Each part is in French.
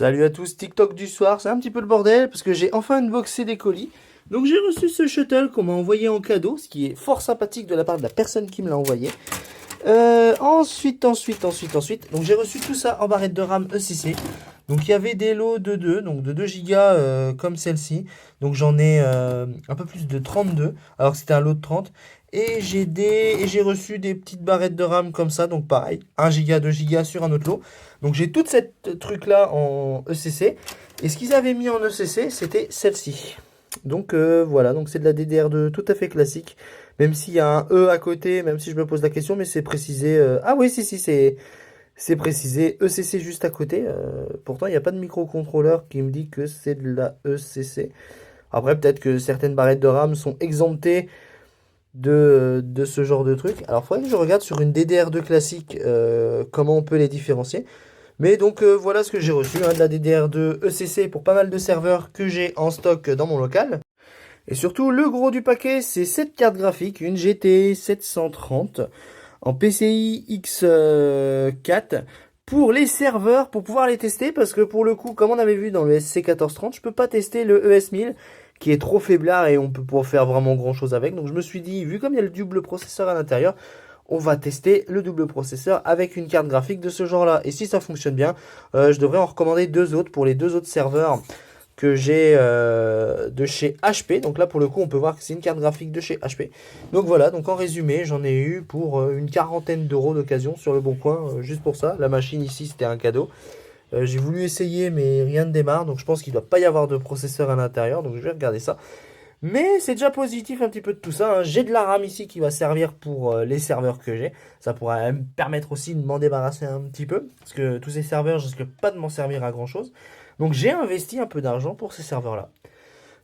Salut à tous, TikTok du soir, c'est un petit peu le bordel parce que j'ai enfin unboxé des colis. Donc j'ai reçu ce shuttle qu'on m'a envoyé en cadeau, ce qui est fort sympathique de la part de la personne qui me l'a envoyé. Ensuite, donc j'ai reçu tout ça en barrette de RAM ECC. Donc il y avait des lots de 2, donc de 2 gigas comme celle-ci. Donc j'en ai un peu plus de 32, alors que c'était un lot de 30. Et j'ai reçu des petites barrettes de RAM comme ça, donc pareil, 1 giga, 2 gigas sur un autre lot. Donc j'ai toute cette truc-là en ECC. Et ce qu'ils avaient mis en ECC, c'était celle-ci. Donc voilà, donc c'est de la DDR2 tout à fait classique. Même s'il y a un E à côté, même si je me pose la question, mais c'est précisé. Ah oui, si, c'est précisé ECC juste à côté. Pourtant, il n'y a pas de microcontrôleur qui me dit que c'est de la ECC. Après, peut-être que certaines barrettes de RAM sont exemptées de ce genre de truc. Alors, il faudrait que je regarde sur une DDR2 classique comment on peut les différencier. Mais donc, voilà ce que j'ai reçu, hein, de la DDR2 ECC pour pas mal de serveurs que j'ai en stock dans mon local. Et surtout, le gros du paquet, c'est cette carte graphique, une GT 730 en PCI X4 pour les serveurs, pour pouvoir les tester, parce que pour le coup, comme on avait vu dans le SC1430, je peux pas tester le ES1000, qui est trop faiblard et on peut pas faire vraiment grand chose avec. Donc je me suis dit, vu comme il y a le double processeur à l'intérieur, on va tester le double processeur avec une carte graphique de ce genre-là. Et si ça fonctionne bien, je devrais en recommander deux autres pour les deux autres serveurs que j'ai de chez HP. Donc là, pour le coup, on peut voir que c'est une carte graphique de chez HP. Donc voilà, donc en résumé, j'en ai eu pour une quarantaine d'euros d'occasion sur le bon coin, juste pour ça. La machine ici, c'était un cadeau. J'ai voulu essayer, mais rien ne démarre. Donc je pense qu'il ne doit pas y avoir de processeur à l'intérieur. Donc je vais regarder ça. Mais c'est déjà positif un petit peu de tout ça, hein. J'ai de la RAM ici qui va servir pour les serveurs que j'ai. Ça pourrait me permettre aussi de m'en débarrasser un petit peu. Parce que tous ces serveurs, je risque pas de m'en servir à grand chose. Donc j'ai investi un peu d'argent pour ces serveurs-là.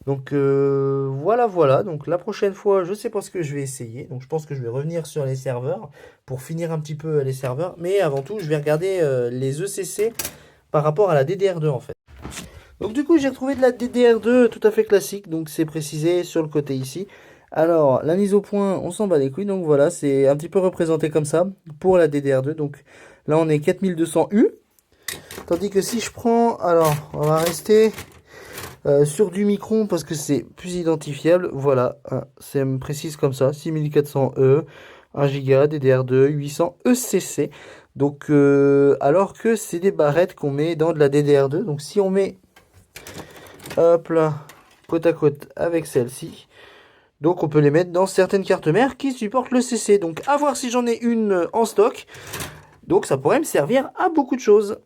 Donc voilà. Donc la prochaine fois, je sais pas ce que je vais essayer. Donc je pense que je vais revenir sur les serveurs pour finir un petit peu les serveurs. Mais avant tout, je vais regarder les ECC par rapport à la DDR2 en fait. Donc du coup, j'ai retrouvé de la DDR2 tout à fait classique, donc c'est précisé sur le côté ici. Alors, la mise au point, on s'en bat les couilles, donc voilà, c'est un petit peu représenté comme ça pour la DDR2. Donc là, on est 4200U. Tandis que si je prends, alors, on va rester sur du micron parce que c'est plus identifiable. Voilà, hein, ça me précise comme ça, 6400E, 1 Go, DDR2, 800 ECC. Donc, alors que c'est des barrettes qu'on met dans de la DDR2. Donc si on met hop là, côte à côte avec celle-ci. Donc on peut les mettre dans certaines cartes mères qui supportent le CC. Donc à voir si j'en ai une en stock. Donc ça pourrait me servir à beaucoup de choses.